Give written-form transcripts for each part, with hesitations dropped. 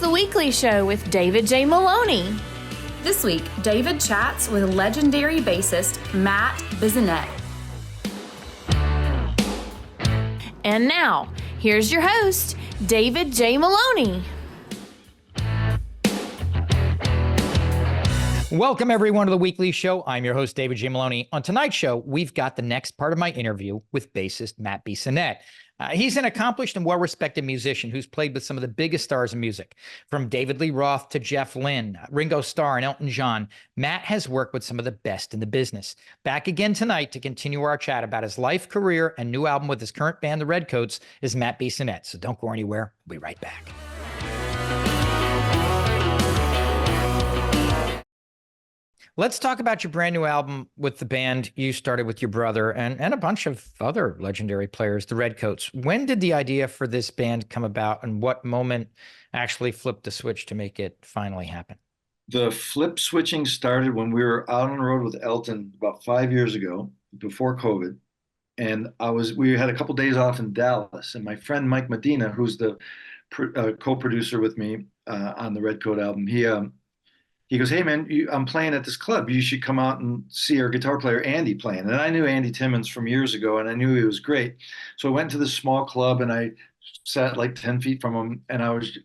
the weekly show with David J. Maloney. This week, David chats with legendary bassist Matt Bissonette. And now, here's your host, David J. Maloney. Welcome, everyone, to the weekly show. I'm your host, David J. Maloney. On tonight's show, we've got the next part of my interview with bassist Matt Bissonette. He's an accomplished and well-respected musician who's played with some of the biggest stars in music, from David Lee Roth to Jeff Lynne, Ringo Starr, and Elton John. Matt has worked with some of the best in the business. Back again tonight to continue our chat about his life, career, and new album with his current band, the Reddcoats, is Matt Bissonette. So don't go anywhere. We'll be right back. Let's talk about your brand new album with the band you started with your brother and a bunch of other legendary players, the Reddcoats. When did the idea for this band come about, and what moment actually flipped the switch to make it finally happen? The flip switching started when we were out on the road with Elton about 5 years ago, before COVID. And we had a couple days off in Dallas, and my friend Mike Medina, who's the co-producer with me on the Redcoat album, he goes, "Hey man, I'm playing at this club. You should come out and see our guitar player Andy playing." And I knew Andy Timmons from years ago, and I knew he was great. So I went to this small club, and I sat like 10 feet from him, and I was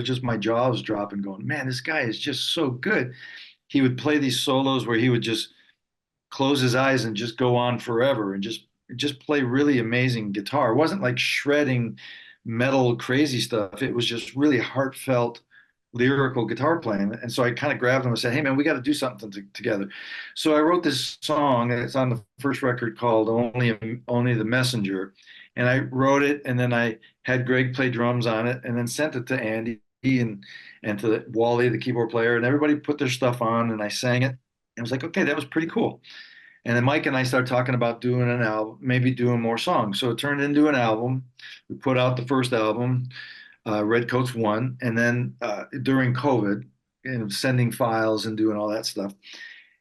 just, my jaw was dropping, going, "Man, this guy is just so good." He would play these solos where he would just close his eyes and just go on forever, and just play really amazing guitar. It wasn't like shredding metal crazy stuff. It was just really heartfelt lyrical guitar playing. And so I kind of grabbed him and said, "Hey man, we got to do something together." So I wrote this song, and it's on the first record, called Only the Messenger. And I wrote it, and then I had Gregg play drums on it, and then sent it to Andy and to Wally, the keyboard player, and everybody put their stuff on, and I sang it. And I was like, okay, that was pretty cool. And then Mike and I started talking about doing an album, maybe doing more songs. So it turned into an album. We put out the first album, Reddcoats 1, and then during COVID, sending files and doing all that stuff.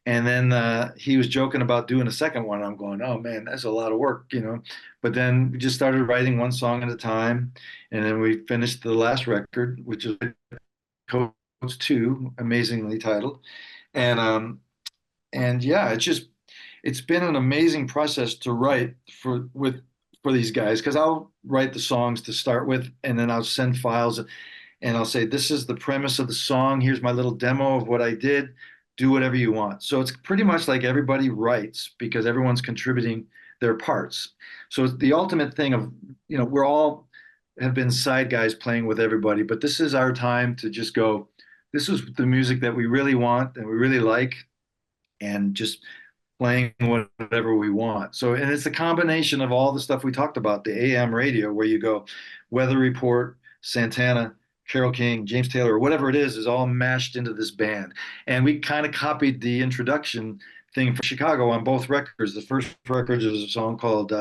And then he was joking about doing a second one. I'm going, "Oh man, that's a lot of work, you know." But then we just started writing one song at a time, and then we finished the last record, which is Reddcoats 2, amazingly titled. And yeah, it's been an amazing process to write for these guys, because I'll write the songs to start with, and then I'll send files, and I'll say, "This is the premise of the song. Here's my little demo of what I did. Do whatever you want." So it's pretty much like everybody writes, because everyone's contributing their parts. So it's the ultimate thing of, we're all have been side guys playing with everybody, but this is our time to just go, this is the music that we really want and we really like, and just playing whatever we want. So, and it's a combination of all the stuff we talked about, the AM radio, where you go, Weather Report, Santana, Carole King, James Taylor, or whatever it is all mashed into this band. And we kind of copied the introduction thing for Chicago on both records. The first record is a song called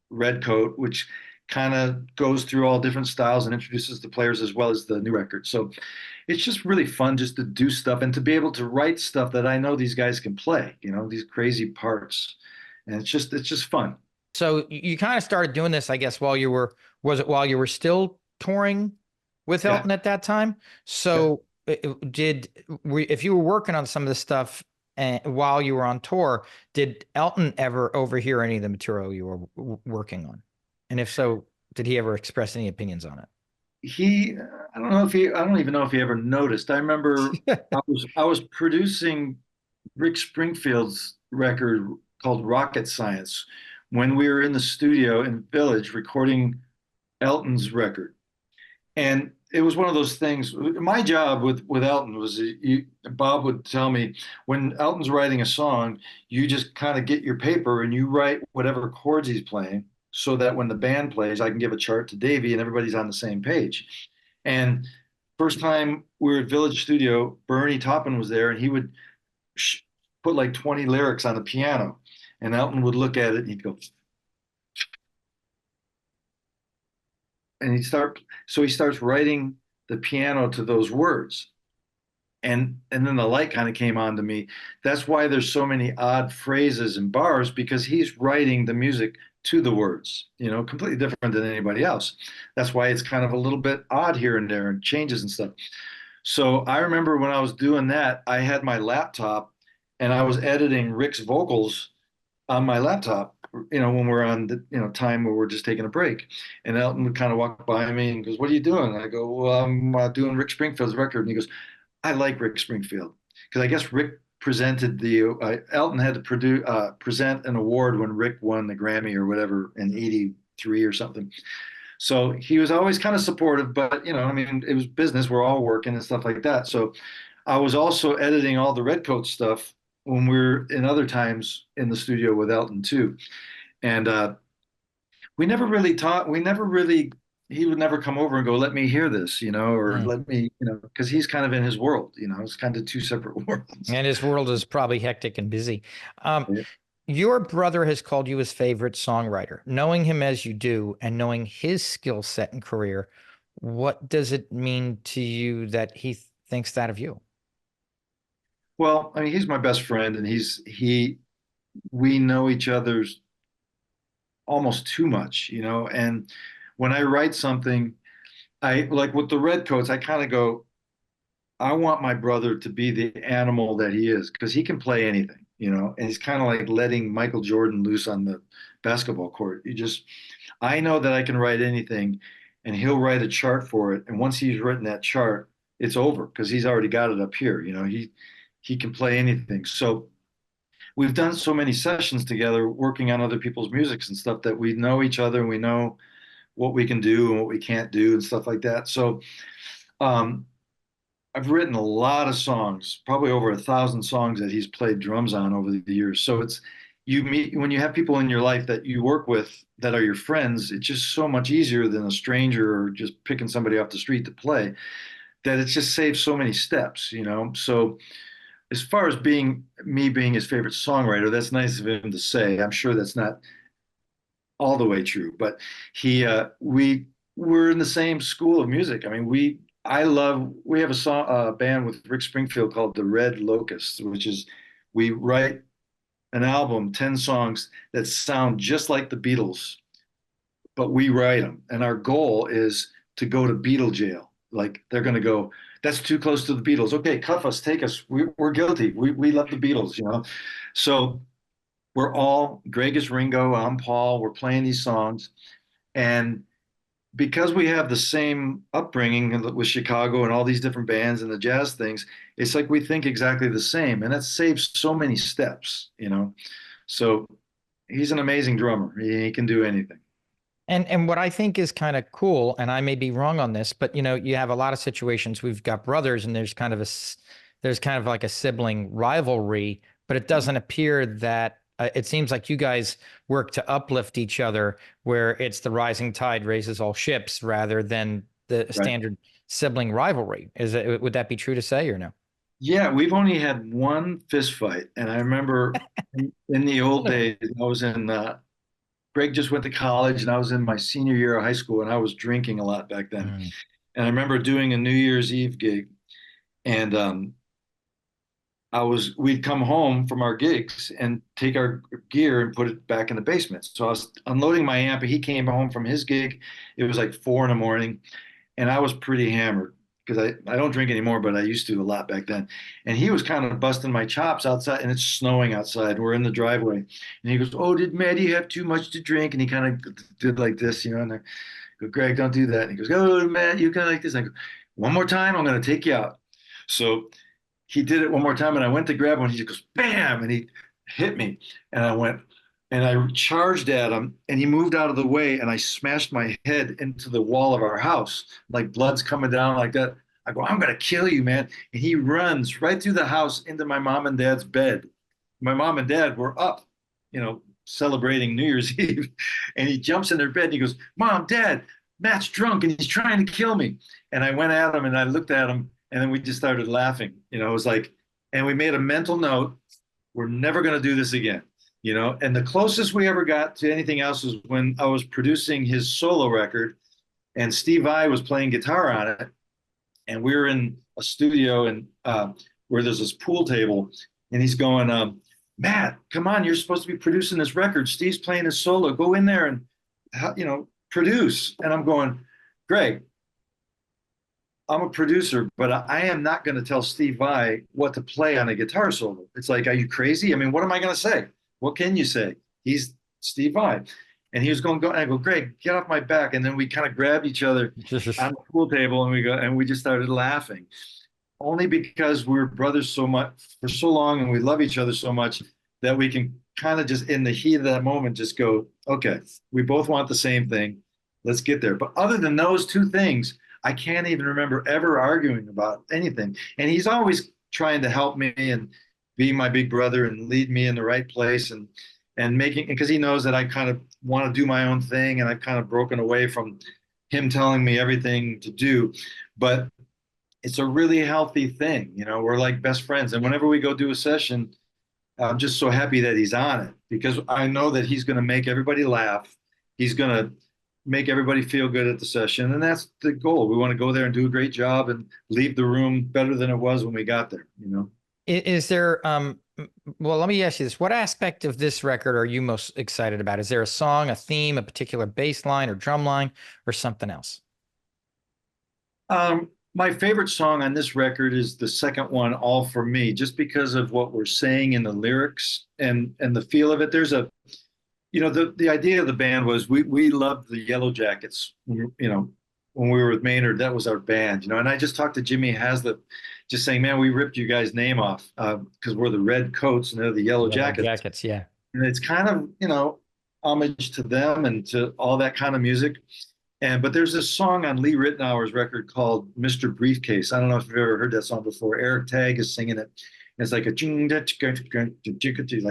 Redcoat, which kind of goes through all different styles and introduces the players as well as the new record. So it's just really fun just to do stuff and to be able to write stuff that I know these guys can play, these crazy parts. And it's just fun. So you kind of started doing this, I guess, while you were still touring with Elton at that time? So if you were working on some of this stuff while you were on tour, did Elton ever overhear any of the material you were working on? And if so, did he ever express any opinions on it? I don't even know if he ever noticed. I remember I was producing Rick Springfield's record called Rocket Science when we were in the studio in Village recording Elton's record. And it was one of those things. My job with Elton was, Bob would tell me, when Elton's writing a song, you just kind of get your paper and you write whatever chords he's playing, so that when the band plays, I can give a chart to Davey and everybody's on the same page. And first time we were at Village Studio, Bernie Taupin was there, and he would put like 20 lyrics on the piano, and Elton would look at it and he'd go, and he starts writing the piano to those words. And then the light kind of came on to me. That's why there's so many odd phrases and bars, because he's writing the music to the words, completely different than anybody else. That's why it's kind of a little bit odd here and there and changes and stuff. So I remember when I was doing that, I had my laptop and I was editing Rick's vocals on my laptop, when we're on the, time where we're just taking a break. And Elton would kind of walk by me and goes, "What are you doing?" And I go, "Well, I'm doing Rick Springfield's record." And he goes, "I like Rick Springfield." Because I guess Rick presented Elton had to present an award when Rick won the Grammy or whatever in '83 or something. So he was always kind of supportive, but it was business. We're all working and stuff like that. So I was also editing all the Redcoats stuff when we were in other times in the studio with Elton too. And we never really taught, he would never come over and go, "Let me hear this," or let me, because he's kind of in his world, it's kind of two separate worlds. And his world is probably hectic and busy. Yeah. Your brother has called you his favorite songwriter. Knowing him as you do and knowing his skill set and career, what does it mean to you that he thinks that of you? Well, I mean, he's my best friend, and we know each other's almost too much, and when I write something, I like with the Redcoats, I kind of go, I want my brother to be the animal that he is, because he can play anything, and he's kind of like letting Michael Jordan loose on the basketball court. I know that I can write anything, and he'll write a chart for it. And once he's written that chart, it's over because he's already got it up here. He can play anything. So we've done so many sessions together working on other people's musics and stuff that we know each other and we know what we can do and what we can't do and stuff like that. So I've written a lot of songs, probably over 1,000 songs that he's played drums on over the years. So when you have people in your life that you work with that are your friends, it's just so much easier than a stranger or just picking somebody off the street to play, that it just saves so many steps. So as far as being his favorite songwriter, that's nice of him to say. I'm sure that's not all the way true, but we're in the same school of music. I mean, we have a band with Rick Springfield called the Red Locusts, which is we write an album, 10 songs that sound just like the Beatles, but we write them. And our goal is to go to Beatle jail. Like they're going to go, "That's too close to the Beatles. Okay, cuff us, take us. We're guilty. We love the Beatles, So Gregg is Ringo, I'm Paul, we're playing these songs. And because we have the same upbringing with Chicago and all these different bands and the jazz things, it's like we think exactly the same. And that saves so many steps, So he's an amazing drummer. He can do anything. And what I think is kind of cool, and I may be wrong on this, but you have a lot of situations. We've got brothers, and there's kind of like a sibling rivalry, but it doesn't appear that it seems like you guys work to uplift each other, where it's the rising tide raises all ships rather than the standard sibling rivalry. Would that be true to say or no? Yeah, we've only had one fist fight, and I remember in the old days, I was in. Gregg just went to college, and I was in my senior year of high school, and I was drinking a lot back then. And I remember doing a New Year's Eve gig, and we'd come home from our gigs and take our gear and put it back in the basement. So I was unloading my amp, and he came home from his gig. It was like 4 a.m, and I was pretty hammered because I don't drink anymore, but I used to a lot back then. And he was kind of busting my chops outside, and it's snowing outside. We're in the driveway, and he goes, "Oh, did Maddie have too much to drink?" And he kind of did like this, and I go, "Gregg, don't do that." And he goes, "Oh, Matt, you kind of like this." And I go, "One more time, I'm going to take you out." So he did it one more time, and I went to grab him, and he just goes, "Bam!" And he hit me, and I charged at him, and he moved out of the way, and I smashed my head into the wall of our house, like blood's coming down like that. I go, "I'm going to kill you, man." And he runs right through the house into my mom and dad's bed. My mom and dad were up, celebrating New Year's Eve. And he jumps in their bed, and he goes, "Mom, Dad, Matt's drunk, and he's trying to kill me." And I went at him, and I looked at him, and then we just started laughing. It was like, and we made a mental note, we're never going to do this again. And the closest we ever got to anything else was when I was producing his solo record, and Steve Vai was playing guitar on it, and we were in a studio and where there's this pool table, and he's going, Matt, come on, you're supposed to be producing this record. Steve's playing his solo. Go in there and, produce. And I'm going, Gregg, I'm a producer, but I am not going to tell Steve Vai what to play on a guitar solo. It's like, are you crazy? I mean, what am I going to say? What can you say? He's Steve Vai. And he was going, and I go, Gregg, get off my back. And then we kind of grabbed each other on the pool table and we just started laughing. Only because we're brothers so much for so long and we love each other so much that we can kind of just in the heat of that moment just go, okay, we both want the same thing. Let's get there. But other than those two things, I can't even remember ever arguing about anything. And he's always trying to help me and be my big brother and lead me in the right place and making, because he knows that I kind of want to do my own thing and I've kind of broken away from him telling me everything to do. But it's a really healthy thing. We're like best friends. And whenever we go do a session, I'm just so happy that he's on it because I know that he's going to make everybody laugh. He's going to make everybody feel good at the session. And that's the goal. We want to go there and do a great job and leave the room better than it was when we got there. Is there, well, let me ask you this. What aspect of this record are you most excited about? Is there a song, a theme, a particular bass line or drum line or something else? My favorite song on this record is the second one, All For Me, just because of what we're saying in the lyrics and the feel of it. There's the idea of the band was we loved the Yellow Jackets, when we were with Maynard, that was our band, and I just talked to Jimmy Haslip just saying, man, we ripped you guys' name off because we're the Redcoats and they're the Yellow Jackets. Yeah. And it's kind of, homage to them and to all that kind of music. But there's this song on Lee Ritenour's record called Mr. Briefcase. I don't know if you've ever heard that song before. Eric Tagg is singing it. It's like a like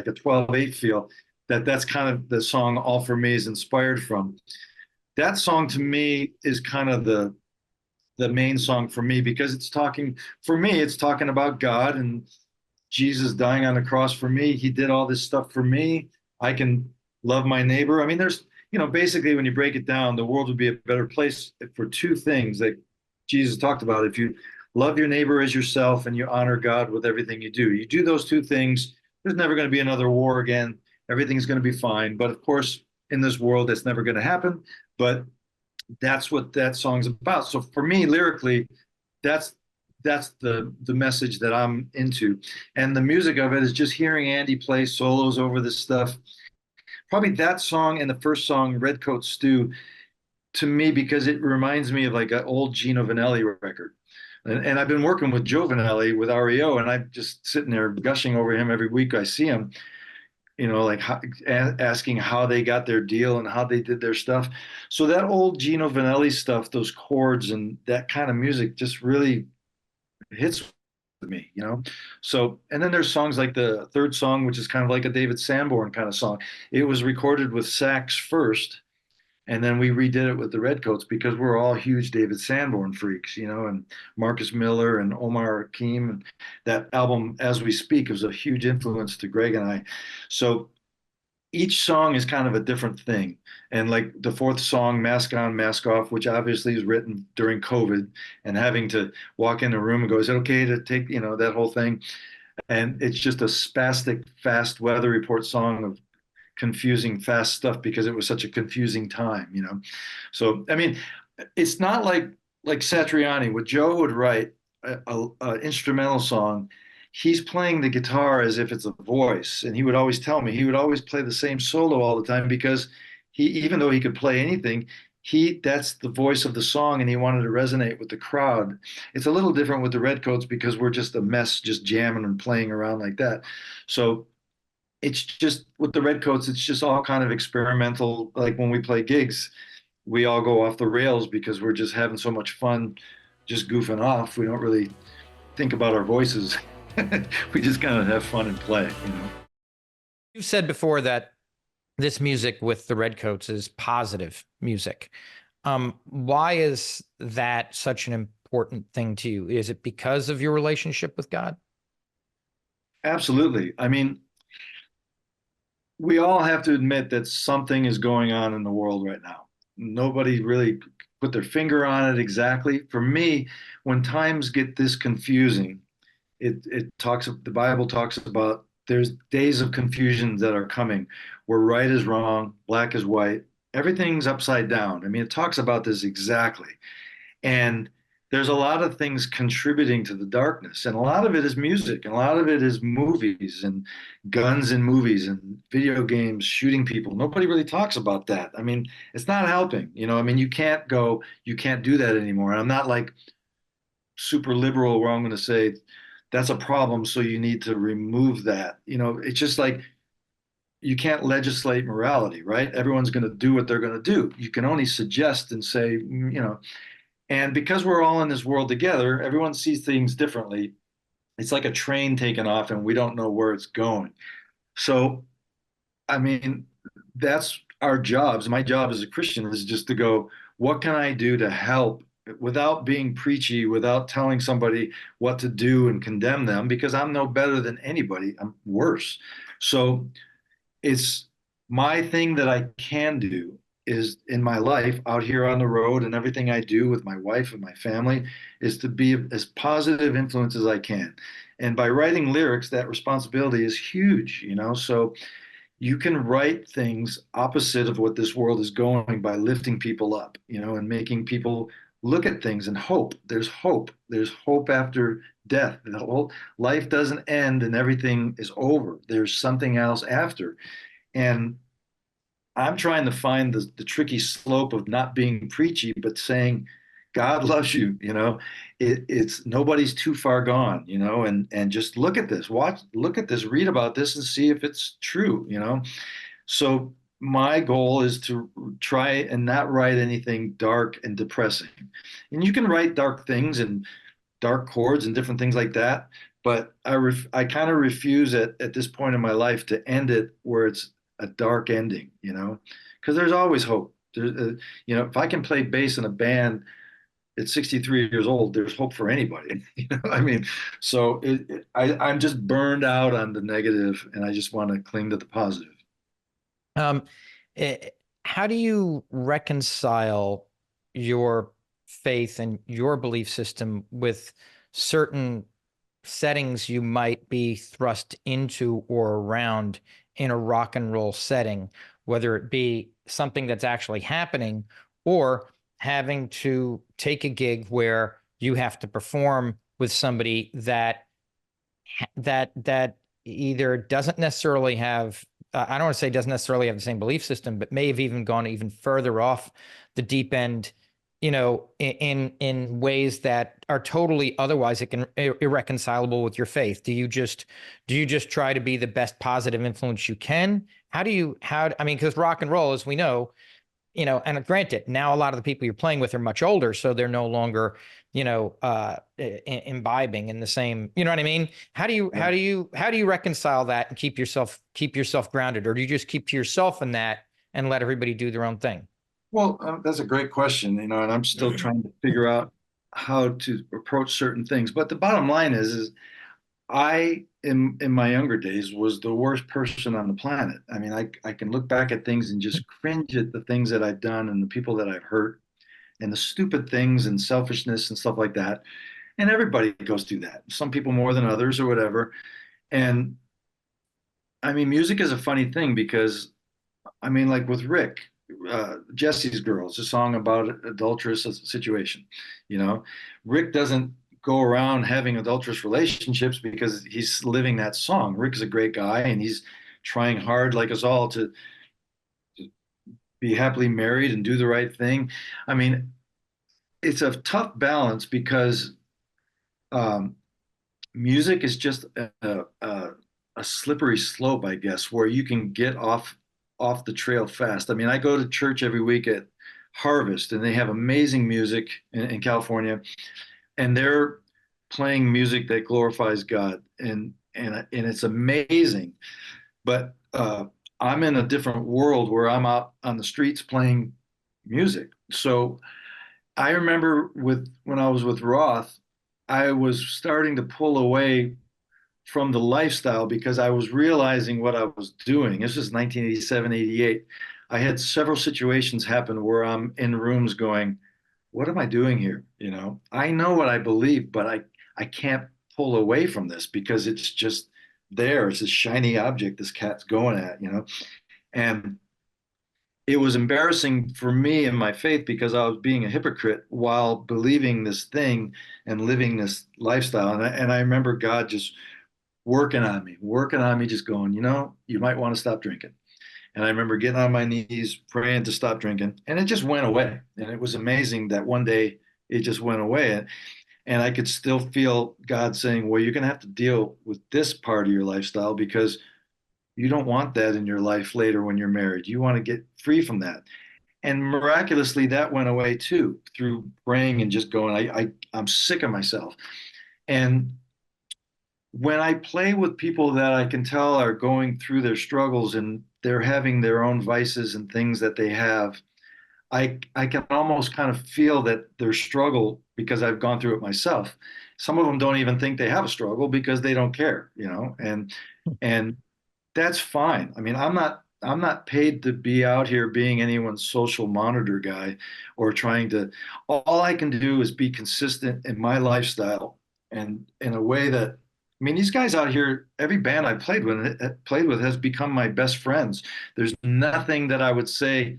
a 12/8 feel. That's kind of the song All For Me is inspired from. That song to me is kind of the main song for me because it's talking about God and Jesus dying on the cross for me. He did all this stuff for me. I can love my neighbor. I mean, there's basically when you break it down, the world would be a better place for two things that Jesus talked about. If you love your neighbor as yourself and you honor God with everything you do those two things, there's never going to be another war again. Everything's going to be fine. But of course, in this world, that's never going to happen. But that's what that song's about. So for me, lyrically, that's the message that I'm into. And the music of it is just hearing Andy play solos over this stuff. Probably that song and the first song, Redcoats Stew, to me, because it reminds me of like an old Gino Vanelli record. And I've been working with Joe Vanelli with REO, and I'm just sitting there gushing over him every week I see him, like asking how they got their deal and how they did their stuff. So that old Gino Vanelli stuff, those chords and that kind of music just really hits with me. So, and then there's songs like the third song, which is kind of like a David Sanborn kind of song. It was recorded with sax first, and then we redid it with the Redcoats because we're all huge David Sanborn freaks, and Marcus Miller and Omar Hakim. And that album, As We Speak, was a huge influence to Gregg and I. So each song is kind of a different thing. And like the fourth song, Mask On, Mask Off, which obviously is written during COVID and having to walk in a room and go, is it okay to take, that whole thing? And it's just a spastic, fast weather report song of confusing, fast stuff because it was such a confusing time. So, I mean, it's not like Satriani, what Joe would write, a instrumental song, he's playing the guitar as if it's a voice. And he would always tell me, he would always play the same solo all the time because even though he could play anything, that's the voice of the song and he wanted to resonate with the crowd. It's a little different with the Redcoats because we're just a mess, just jamming and playing around like that. So it's just with the Redcoats, it's just all kind of experimental. Like when we play gigs, we all go off the rails because we're just having so much fun, just goofing off. We don't really think about our voices. We just kind of have fun and play. You've said before that this music with the Redcoats is positive music. Why is that such an important thing to you? Is it because of your relationship with God? Absolutely. I mean, we all have to admit that something is going on in the world right now. Nobody really put their finger on it exactly. For me, when times get this confusing, the Bible talks about there's days of confusion that are coming where right is wrong, black is white, everything's upside down. I mean, it talks about this exactly. And there's a lot of things contributing to the darkness. And a lot of it is music, and a lot of it is movies and guns in movies and video games shooting people. Nobody really talks about that. I mean, it's not helping. I mean, you can't do that anymore. And I'm not like super liberal where I'm going to say that's a problem, so you need to remove that. It's just like you can't legislate morality, right? Everyone's going to do what they're going to do. You can only suggest and say, and because we're all in this world together, everyone sees things differently. It's like a train taking off and we don't know where it's going. So, I mean, that's our jobs. My job as a Christian is just to go, what can I do to help without being preachy, without telling somebody what to do and condemn them, because I'm no better than anybody. I'm worse. So it's my thing that I can do is in my life out here on the road, and everything I do with my wife and my family is to be as positive influence as I can. And by writing lyrics, that responsibility is huge. So you can write things opposite of what this world is going by lifting people up, and making people look at things and hope. There's hope. There's hope after death. The whole life doesn't end and everything is over. There's something else after. And I'm trying to find the tricky slope of not being preachy, but saying, God loves you, it's nobody's too far gone, and just look at this, look at this, read about this and see if it's true. So my goal is to try and not write anything dark and depressing. And you can write dark things and dark chords and different things like that, but I kind of refuse at this point in my life to end it where it's a dark ending, because there's always hope. If I can play bass in a band at 63 years old, there's hope for anybody. I mean, so I'm just burned out on the negative, and I just want to cling to the positive. Um, how do you reconcile your faith and your belief system with certain settings you might be thrust into or around in a rock and roll setting, whether it be something that's actually happening or having to take a gig where you have to perform with somebody that either doesn't necessarily have I don't want to say doesn't necessarily have the same belief system, but may have even gone even further off the deep end, in ways that are totally otherwise irreconcilable with your faith. Do you just try to be the best positive influence you can? I mean, because rock and roll, as we know, and granted, now a lot of the people you're playing with are much older, so they're no longer, imbibing in the same, you know what I mean? How do you reconcile that and keep yourself grounded, or do you just keep to yourself in that and let everybody do their own thing? Well, that's a great question, and I'm still trying to figure out how to approach certain things. But the bottom line is I, in my younger days, was the worst person on the planet. I mean, I can look back at things and just cringe at the things that I've done and the people that I've hurt and the stupid things and selfishness and stuff like that. And everybody goes through that. Some people more than others or whatever. And I mean, music is a funny thing because, I mean, like with Rick, Jesse's Girls, a song about an adulterous situation. Rick doesn't go around having adulterous relationships because he's living that song. Rick is a great guy and he's trying hard, like us all, to be happily married and do the right thing. I mean, it's a tough balance because music is just a slippery slope, I guess, where you can get off the trail fast. I mean, I go to church every week at Harvest, and they have amazing music in California, and they're playing music that glorifies God, and it's amazing. But I'm in a different world where I'm out on the streets playing music. So I remember when I was with Roth, I was starting to pull away from the lifestyle because I was realizing what I was doing. This was 1987, 88. I had several situations happen where I'm in rooms going, what am I doing here? I know what I believe, but I can't pull away from this because it's just there. It's this shiny object this cat's going at, and it was embarrassing for me in my faith because I was being a hypocrite while believing this thing and living this lifestyle. And I remember God just working on me, just going, you might want to stop drinking. And I remember getting on my knees, praying to stop drinking, and it just went away. And it was amazing that one day it just went away. And I could still feel God saying, well, you're going to have to deal with this part of your lifestyle because you don't want that in your life later when you're married. You want to get free from that. And miraculously, that went away too through praying and just going, I'm sick of myself. And when I play with people that I can tell are going through their struggles and they're having their own vices and things that they have, I can almost kind of feel that their struggle because I've gone through it myself. Some of them don't even think they have a struggle because they don't care, and that's fine. I mean, I'm not paid to be out here being anyone's social monitor guy or trying to, all I can do is be consistent in my lifestyle and in a way that, I mean, these guys out here, every band I played with has become my best friends. There's nothing that I would say,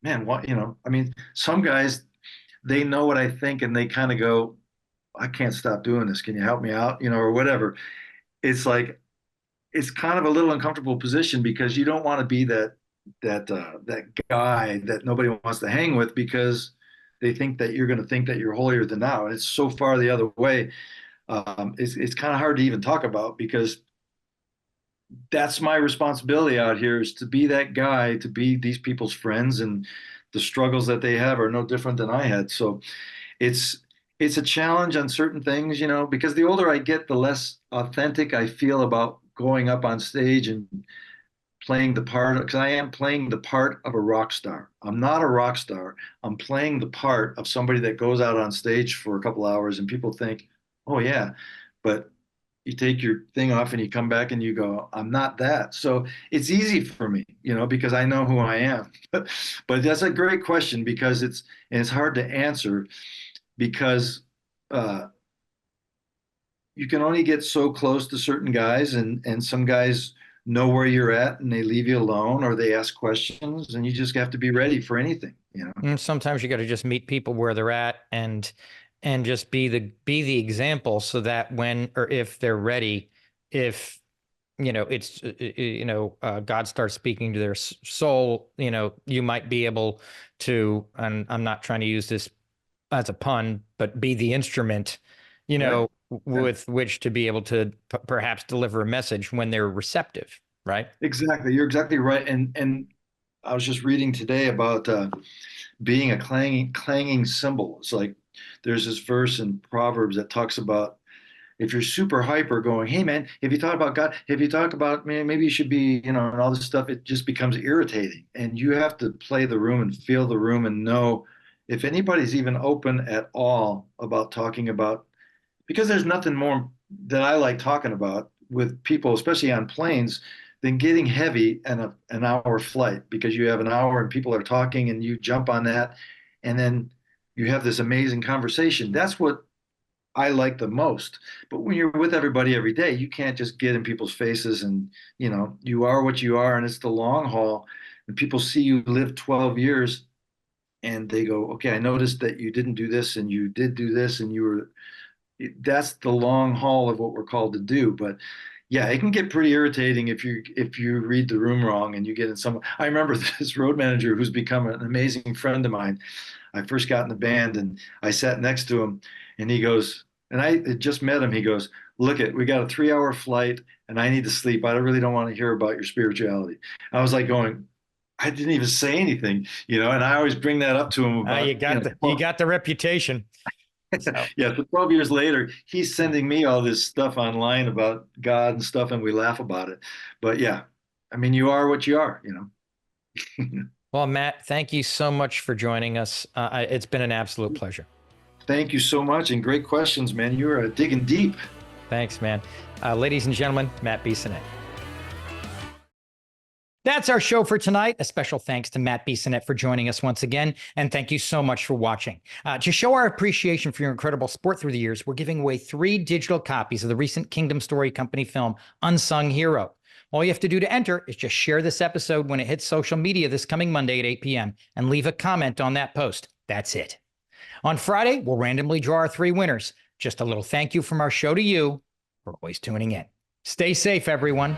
man, what, I mean, some guys, they know what I think and they kind of go, I can't stop doing this. Can you help me out? Or whatever. It's like, it's kind of a little uncomfortable position because you don't want to be that guy that nobody wants to hang with because they think that you're going to think that you're holier than thou. And it's so far the other way. It's kind of hard to even talk about because that's my responsibility out here is to be that guy, to be these people's friends, and the struggles that they have are no different than I had. So it's a challenge on certain things, because the older I get, the less authentic I feel about going up on stage and playing the part, because I am playing the part of a rock star. I'm not a rock star. I'm playing the part of somebody that goes out on stage for a couple hours and people think, oh yeah, but you take your thing off and you come back and you go, I'm not that. So it's easy for me, because I know who I am. But that's a great question because it's hard to answer because you can only get so close to certain guys, and some guys know where you're at and they leave you alone or they ask questions, and you just have to be ready for anything. And sometimes you got to just meet people where they're at and just be the example so that when or if they're ready, if it's God starts speaking to their soul, you might be able to, and I'm not trying to use this as a pun, but be the instrument, Right. with which to be able to perhaps deliver a message when they're receptive, right? Exactly. You're exactly right. And I was just reading today about being a clanging cymbal. It's like there's this verse in Proverbs that talks about if you're super hyper going, hey man, have you thought about God? Have you talked about, man, maybe you should be, and all this stuff, it just becomes irritating. And you have to play the room and feel the room and know if anybody's even open at all about talking about, because there's nothing more that I like talking about with people, especially on planes, than getting heavy and an hour flight because you have an hour and people are talking and you jump on that and then you have this amazing conversation. That's what I like the most. But when you're with everybody every day, you can't just get in people's faces and, you are what you are and it's the long haul. And people see you live 12 years and they go, okay, I noticed that you didn't do this and you did do this and that's the long haul of what we're called to do. But yeah, it can get pretty irritating if you read the room wrong and you get in some. I remember this road manager who's become an amazing friend of mine. I first got in the band and I sat next to him and he goes, and I had just met him. He goes, look we got a 3-hour flight and I need to sleep. I really don't want to hear about your spirituality. I was like going, I didn't even say anything, and I always bring that up to him about, you got the reputation. So. Yeah, so 12 years later, he's sending me all this stuff online about God and stuff, and we laugh about it. But yeah, I mean, you are what you are, Well, Matt, thank you so much for joining us. It's been an absolute pleasure. Thank you so much, and great questions, man. You are digging deep. Thanks, man. Ladies and gentlemen, Matt Bissonette. That's our show for tonight. A special thanks to Matt Bissonette for joining us once again. And thank you so much for watching. To show our appreciation for your incredible support through the years, we're giving away 3 digital copies of the recent Kingdom Story Company film, Unsung Hero. All you have to do to enter is just share this episode when it hits social media this coming Monday at 8 p.m. and leave a comment on that post. That's it. On Friday, we'll randomly draw our 3 winners. Just a little thank you from our show to you for always tuning in. Stay safe, everyone.